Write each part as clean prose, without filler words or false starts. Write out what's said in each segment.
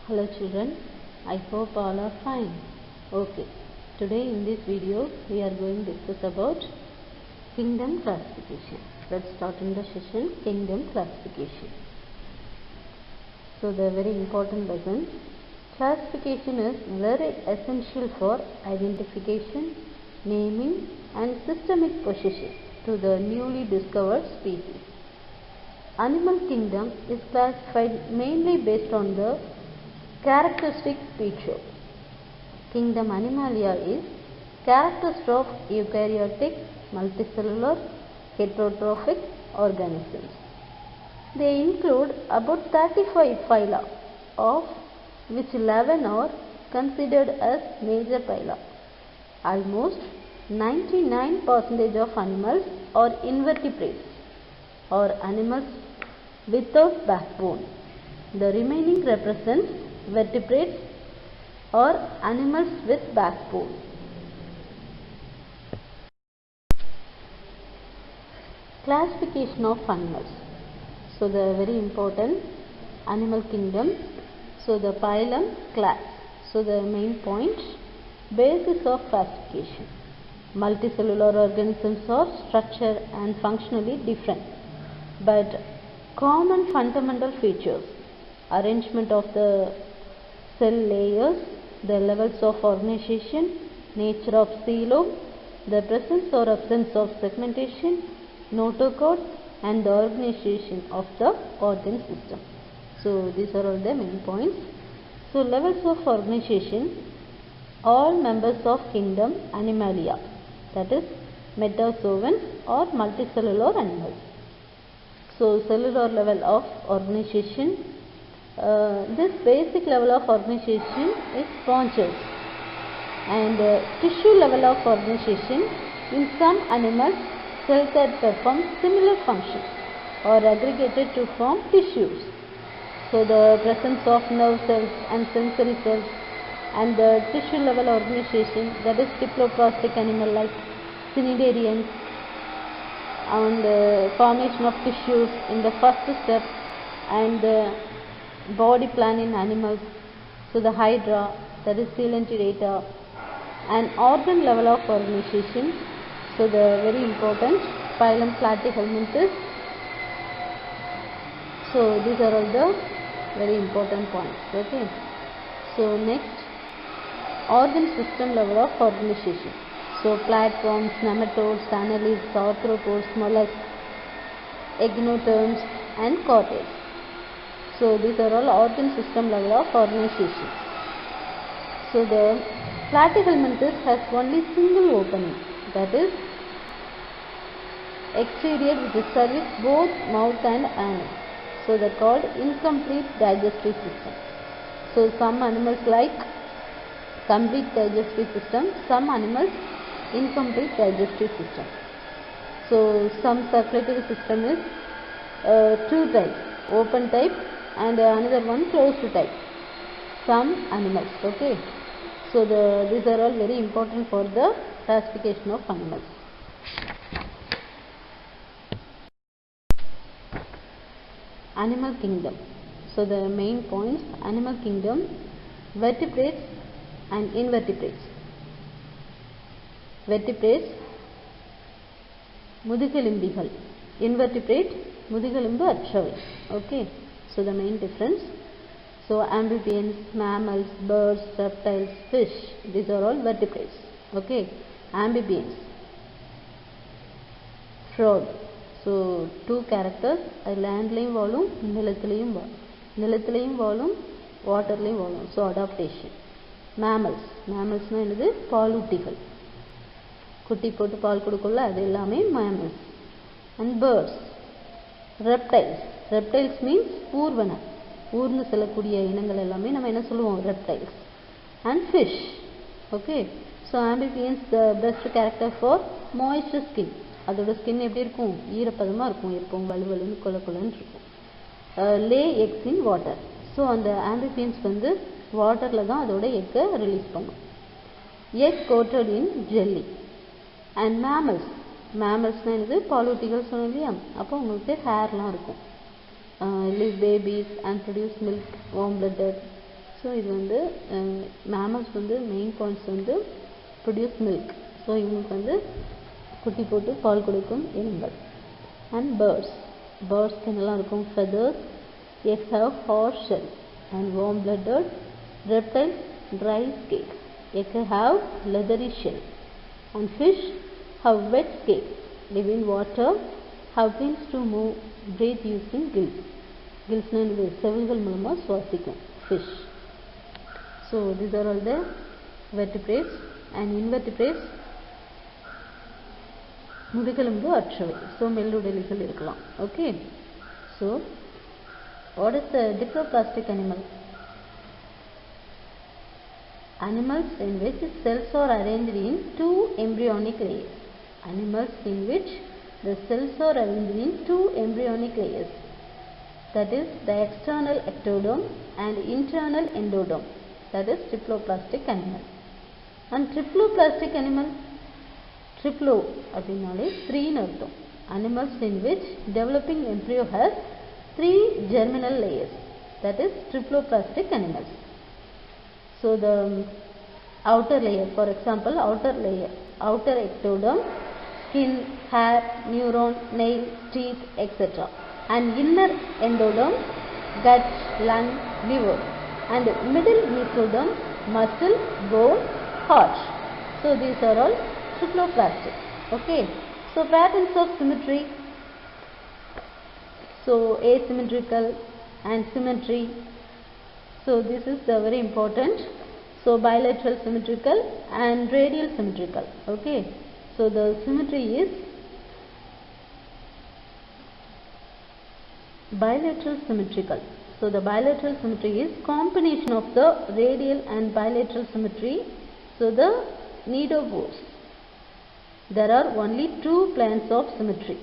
Hello children, I hope all are fine. Okay, today in this video we are going to discuss about kingdom classification. Let's start in the session kingdom classification. So the very important lesson. Classification is very essential for identification, naming and systemic position to the newly discovered species. Animal kingdom is classified mainly based on the characteristic feature. Kingdom Animalia is characteristic of eukaryotic, multicellular, heterotrophic organisms. They include about 35 phyla, of which 11 are considered as major phyla. Almost 99% of animals are invertebrates or animals without backbone. The remaining represents vertebrates or animals with backbone. Classification of animals. So the very important animal kingdom. So the phylum, class. So the main point, basis of classification. Multicellular organisms are structure and functionally different, but common fundamental features: arrangement of the cell layers, the levels of organization, nature of coelom, the presence or absence of segmentation, notochord, and the organization of the organ system. So these are all the main points. So levels of organization. All members of kingdom Animalia, that is metazoans or multicellular animals. So cellular level of organization. This basic level of organization is sponges, and tissue level of organization. In some animals, cells that perform similar functions are aggregated to form tissues. So the presence of nerve cells and sensory cells and the tissue level organization, that is diploplastic animal like cnidarians, and the formation of tissues in the first step, and the body plan in animals. So the hydra, that is coelentierata, and organ level of organization. So the very important phylum Platyhelminthes. So these are all the very important points. Okay. So next, organ system level of organization. So platforms, nematodes, annelids, arthropods, mollusks, echinoderms and chordates. So these are all organ system level of organization. So the Platyhelminthes has only single opening, that is exterior, which serves both mouth and anus. So they are called incomplete digestive system. So some animals like complete digestive system, some animals incomplete digestive system. So some circulatory system is two types, open type and another one closed type. Some animals. Okay. So these are all very important for the classification of animals. Animal kingdom. So the main points: animal kingdom, vertebrates and invertebrates. Vertebrates, முதுகெலும்பிகள். Invertebrate, முதுகெலும்பு அற்றவை. Okay. So the main difference. So amphibians, mammals, birds, reptiles, fish, these are all vertebrates. Okay. Amphibians, frog. So two characters, landலையும் வாழும், நிலத்திலையும் வாழும், வாட்டர்லையும் வாழும். So adaptation. Mammals, mammals என்னது? பாலூட்டிகள், குட்டி போட்டு பால் கொடுக்குள்ள, அது எல்லாமே mammals. And birds, reptiles. Reptiles means ஊர்வன, ஊர்ந்து செல்லக்கூடிய இனங்கள் எல்லாமே நம்ம என்ன சொல்லுவோம்? reptiles. And fish. Okay. So amphibians, the best character for moist skin. அதோட ஸ்கின் எப்படி இருக்கும்? ஈரப்பதமாக இருக்கும், எப்பவும் வலுவலுன்னு கொலன்னு இருக்கும். Lay eggs in water. So அந்த ஆம்பிபியன்ஸ் வந்து வாட்டரில் தான் அதோட எக்கை ரிலீஸ் பண்ணும். Egg coated in jelly. And mammals, மேமல்ஸ்னால் என்னது? பாலூட்டிகள் சொன்னோம் இல்லையா? அப்போ உங்களுக்கு ஹேர்லாம் இருக்கும். live babies and produce milk, warm blooded. So இது வந்து மேமல்ஸ் வந்து மெயின் பாயிண்ட்ஸ் வந்து ப்ரொடியூஸ் மில்க். ஸோ இவங்களுக்கு வந்து குட்டி போட்டு பால் கொடுக்கும் இனங்கள். அண்ட் பேர்ட்ஸ்க்கு என்னெல்லாம் இருக்கும்? feathers, eggs have hard shell, and warm-blooded reptiles dry scales. Eggs have leathery shell, and fish have wet scales, live in water, have fins to move, breathe using gills. Gillsனா செவில்கள் மூலமாக சுவாசிக்கும் fish. So these are all the vertebrates. And invertebrates முதுகெலும்பு அற்றவை. So மெல்லுடலிகள் இருக்கலாம். Okay. So what is the diploplastic animal? Animals in which cells are arranged in two embryonic layers. Animals in which the cells are arranged in two embryonic layers. That is the external ectoderm and internal endoderm. That is diploplastic animal. And triploplastic animal, triplo அப்படினாலே 3 அர்த்தம். Animals in which developing embryo has 3 germinal layers. That is triploplastic animals. So the outer layer, for example, outer ectoderm, skin, hair, neuron, nail, teeth, etc. And inner endoderm, gut, lung, liver. And middle mesoderm, muscle, bone, heart. So these are all triploplastic. Okay. So patterns of symmetry. So asymmetrical and symmetry. So this is the very important. So bilateral symmetrical and radial symmetrical. Okay. So the symmetry is bilateral symmetrical. So the bilateral symmetry is combination of the radial and bilateral symmetry. So the nidopores. There are only 2 planes of symmetry.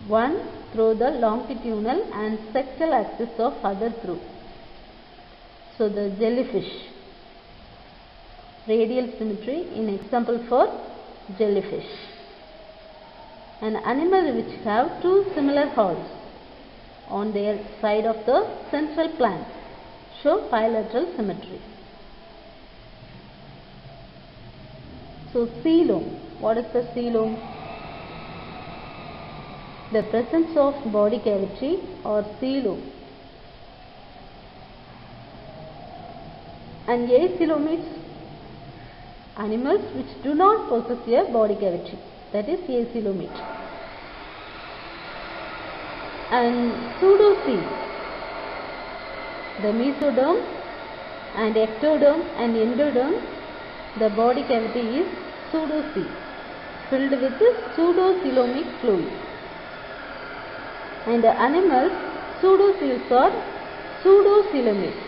One through the longitudinal and sectal axis of other through. So the jellyfish. Radial symmetry in example for jellyfish. An animal which have 2 similar halls on their side of the central plane show bilateral symmetry. So coelom. What is the coelom? The presence of body cavity or coelom. And acoelomates, animals which do not possess a body cavity. That is acoelomate. And pseudocoel. The mesoderm and ectoderm and endoderm, the body cavity is pseudocoel, filled with pseudocoelomic fluid. And the animals, pseudocoels are pseudocoelomates.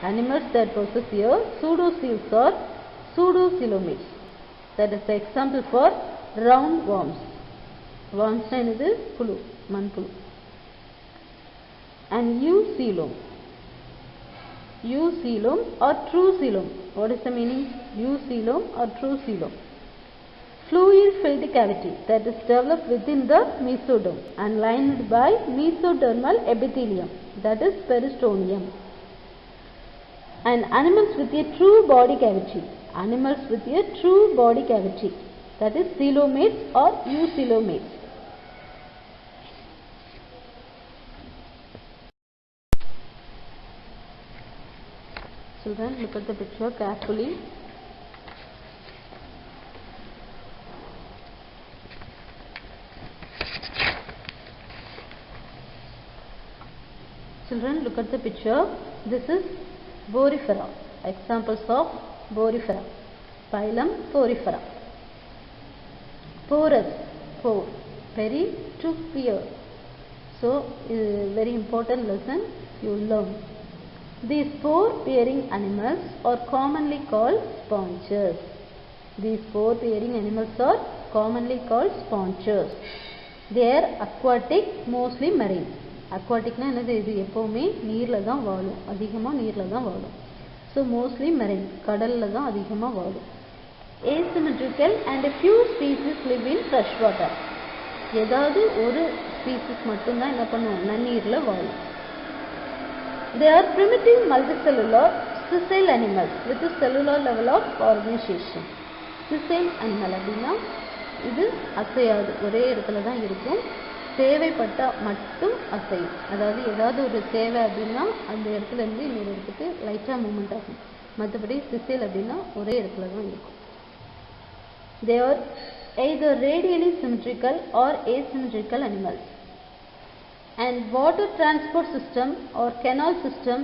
Animals that possess here pseudocoels are pseudocoelomates. That is the example for roundworms. Worms is pulu, manpulu. And eucoelom. Eucoelom or true coelom. What is the meaning? Eucoelom or true coelom. Fluid filled cavity that is developed within the mesoderm and lined by mesodermal epithelium, that is peristonium. And animals with a true body cavity. Animals with a true body cavity, that is coelomates or eucoelomates. Children, look at the picture carefully. Children, look at the picture. This is Porifera. Examples of Porifera. Phylum Porifera. Porous, pore, peri to peer. So, very important lesson you learn. These pore-bearing animals are commonly called sponges. These pore-bearing animals are commonly called sponges. They are aquatic, mostly marine. Aquatic na enadhu idu eppome neerla dhaan vaalum, adhigama neerla dhaan vaalum. So mostly marine, கடல்ல தான் அதிகமா வாழும். Asymmetrical and a few species live in fresh water. ஏதாவது ஒரு species மட்டும் தான் என்ன பண்ணுவோம், நன்னீர்ல வாழும். They are primitive multicellular sessile animals with a cellular level of organization. Sessile animal அப்படின்னா இது அசையாது, ஒரே இடத்துல தான் இருக்கும், தேவைப்பட்ட மட்டும் அசையும். அதாவது ஏதாவது ஒரு தேவை அப்படின்னா அந்த இடத்துல இருந்து இன்னொரு இடத்துக்கு லைட்டாக மூவ்மெண்ட் ஆகும். மற்றபடி sessile அப்படின்னா ஒரே இடத்துல தான் இருக்கும். They are either radially symmetrical or asymmetrical animals. And water transport system or canal system,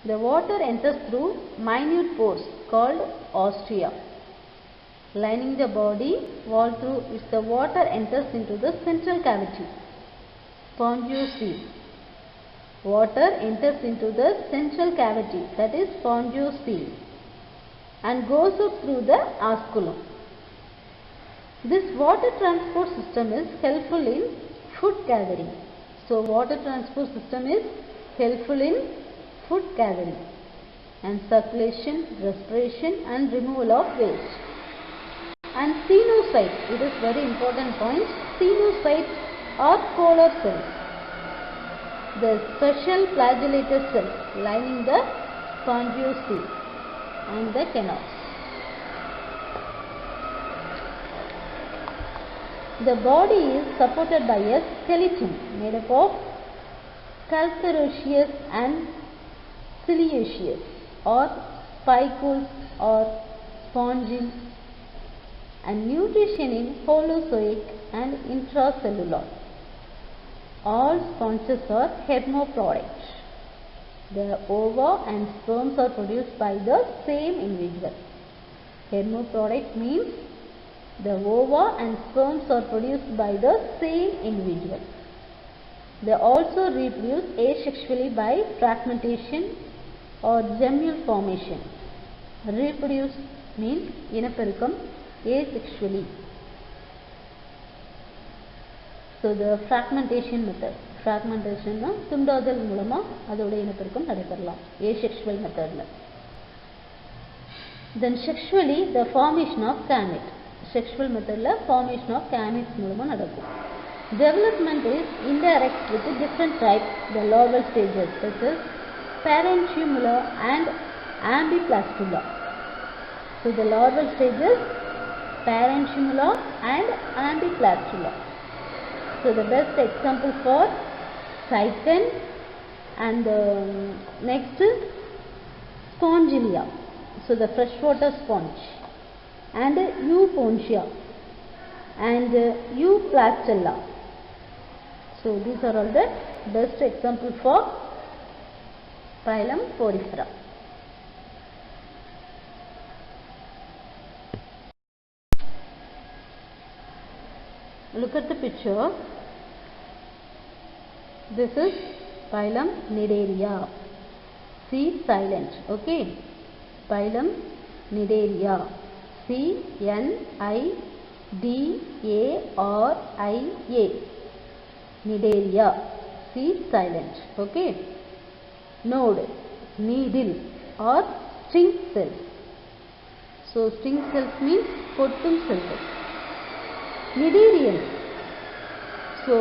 the water enters through minute pores called ostia lining the body wall through which the water enters into the central cavity, spongiocele. Water enters into the central cavity, that is spongiocele, and goes up through the osculum. This water transport system is helpful in food gathering. So water transport system is helpful in food gathering and circulation, respiration and removal of waste. And cenocytes, it is very important point. Cenocytes are collar cells, the special flagellated cells lining the spongiocele and the canals. The body is supported by a skeleton made up of calcareous and siliceous or spicules or spongin, and nutrition in holozoic and intracellular. All sponges are hermaphrodites. The ova and sperms are produced by the same individual. Hermaphrodite means the ova and sperms are produced by the same individual. They also reproduce asexually by fragmentation or gemule formation. Reproduce means இனப்பெருக்கம், asexually. So the fragmentation method. Fragmentation na துண்டாதல் மூலமா அதோட இனப்பெருக்கம் நடைபெறலாம் asexual methodல. Then sexually the formation of gamete. Sexual methodல formation of gametes மூலமா நடக்கும். Development is indirect with different types, the larval stages, such as parenchyma and ambiplastula. So the larval stages, parenchyma and ambiplastula. So the best example for cycon and next Spongilia. So the freshwater sponge, and Eupontia and Euplastella. So these are all the best example for phylum Porifera. Look at the picture. This is phylum Cnidaria. C silent. Okay. Phylum Cnidaria. Cnidaria. Cnidaria. C silent. Okay. Node, needle or sting cells. So sting cells means கொட்டும் cells. Cnidarian. So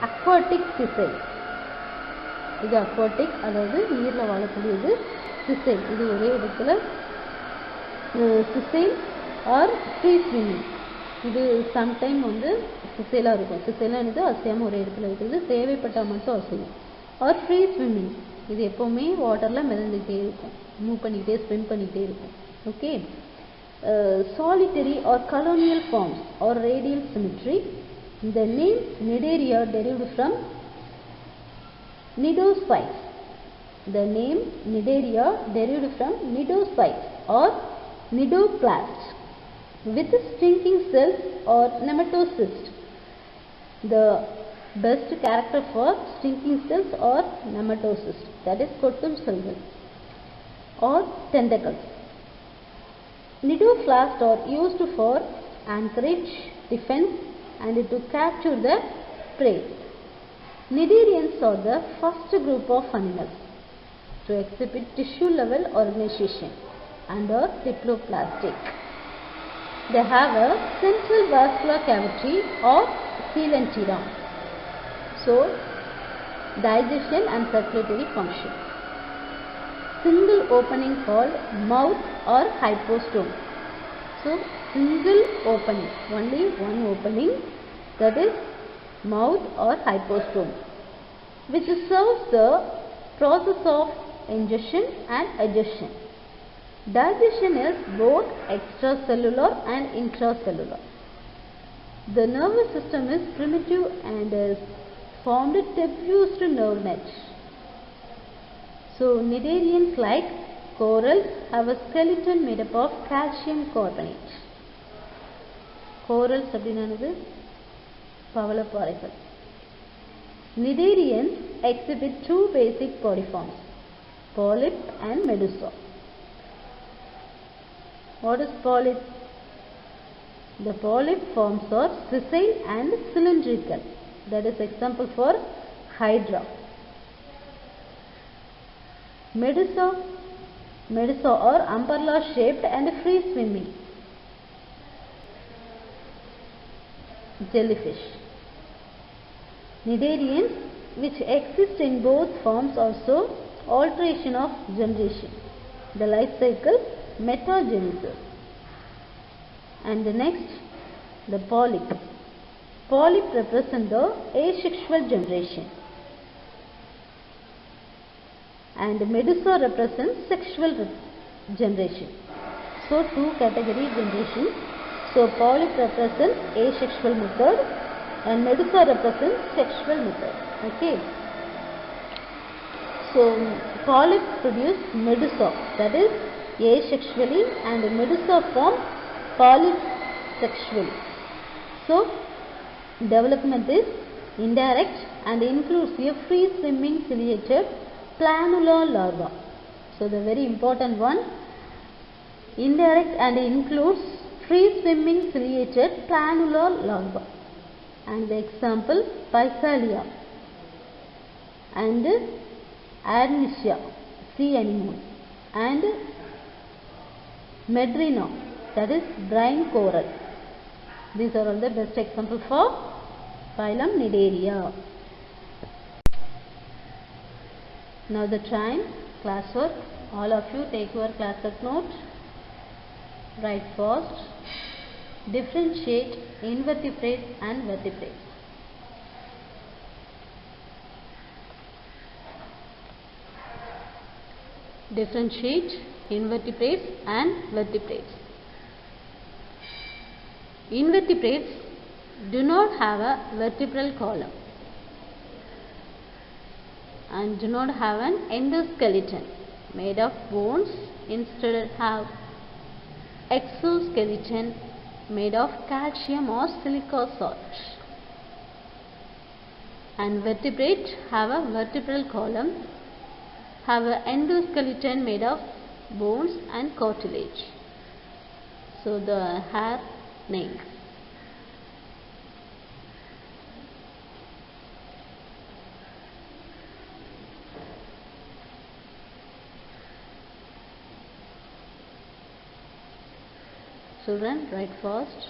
aquatic sessile. இது aquatic, அதாவது நீர்ல வாழக்கூடியது. Sessile இது ஒரே இடத்துல sessile or free swimming. இது sometime வந்து sessile இருக்கும். Sessile இது அசையாம ஒரே இடத்துல இருக்குது, தேவைப்பட்டா மட்டும் அசையும். or free swimming, இது எப்பவுமே வாட்டர்ல மிதந்துட்டே இருக்கும், மூவ் பண்ணிட்டே ஸ்விம் பண்ணிட்டே இருக்கும். Okay. Solitary or colonial forms or radial symmetry. The name Cnidaria derived from cnidocytes. The name Cnidaria derived from cnidocytes or cnidoplasts with stinking cells or nematocysts. The best character for stinking cells or nematocysts, that is கொட்டும் செல்கள் or tentacles. Cnidoplasts are used for anchorage, defense and to capture the prey. Cnidarians are the first group of animals to exhibit tissue level organization and are diploplastic. They have a central vascular cavity or coelenteron. So digestion and circulatory function. Single opening called mouth or hypostome. So single opening, only one opening, that is mouth or hypostome, which serves the process of ingestion and digestion. Digestion is both extracellular and intracellular. The nervous system is primitive and is formed diffused nerve net. So cnidarians like corals have a skeleton made up of calcium carbonate. Corals அப்படினானது பவளப்பாறைகள். Cnidarians exhibit two basic body forms, polyp and medusa. What is polyp? The polyp forms are sessile and cylindrical. That is example for hydra. Medusa are umbrella shaped and free swimming. Jellyfish. Cnidarians, which exist in both forms, also alteration of generation. The life cycle metagenesis. And the next, the polyp. Polyp represent the asexual generation, and medusa represents sexual generation. So two category generation. So polyp represents asexual method and medusa represents sexual method. Okay. So polyp produce medusa, that is asexually, and medusa form polyp sexually. So development is indirect and includes a free swimming ciliated planular larva. So the very important one, indirect and includes free swimming ciliated planular larva. And the example, Physalia and Adnicia, sea anemone, and Medrina, that is brine coral. These are all the best examples for phylum Cnidaria. Now the time, classwork. All of you take your classwork note. Write fast. Differentiate invertebrates and vertebrates. Differentiate invertebrates and vertebrates. Invertebrates do not have a vertebral column and do not have an endoskeleton made of bones. Instead have exoskeleton made of calcium or silica salt. And vertebrates have a vertebral column, have an endoskeleton made of bones and cartilage. So the hair, nails. Children, write fast.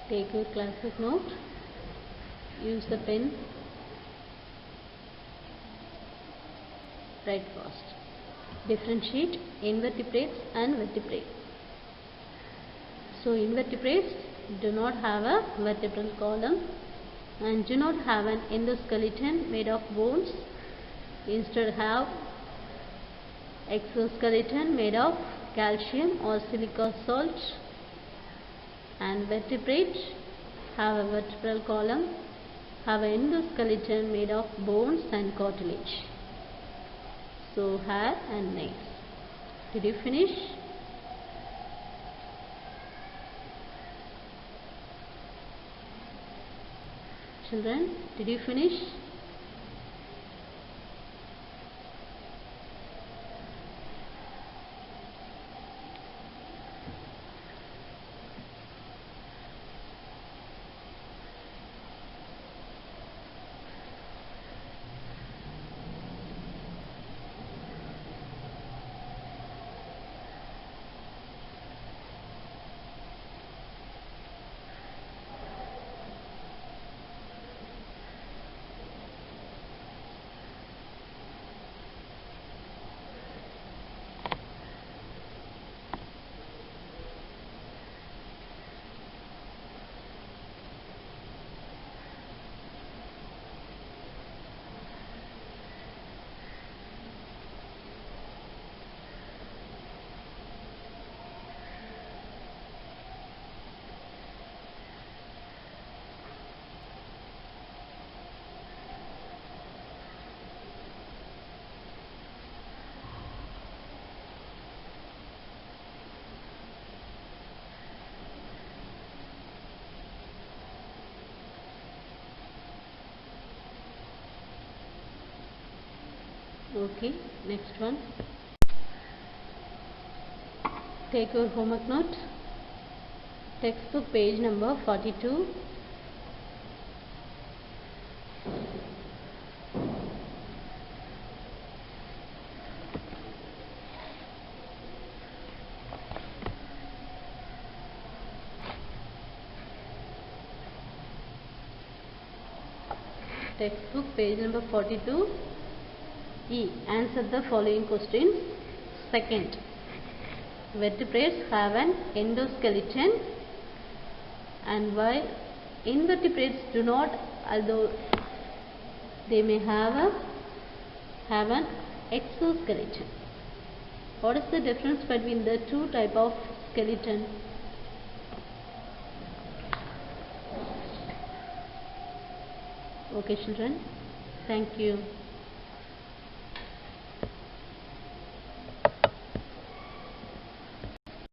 Take your classic note. Use the pen. Write fast. Differentiate invertebrates and vertebrates. So invertebrates do not have a vertebral column and do not have an endoskeleton made of bones. Instead have exoskeleton made of calcium or silica salt. And vertebrates have a vertebral column, have an endoskeleton made of bones and cartilage. So hair and nails. Did you finish? Children, did you finish? Okay, next one. Take your homework note. Textbook page number 42. Textbook page number 42. E. Answer the following questions. Second, vertebrates have an endoskeleton, and while invertebrates do not, although they may have an exoskeleton. What is the difference between the two type of skeleton? Okay children, thank you.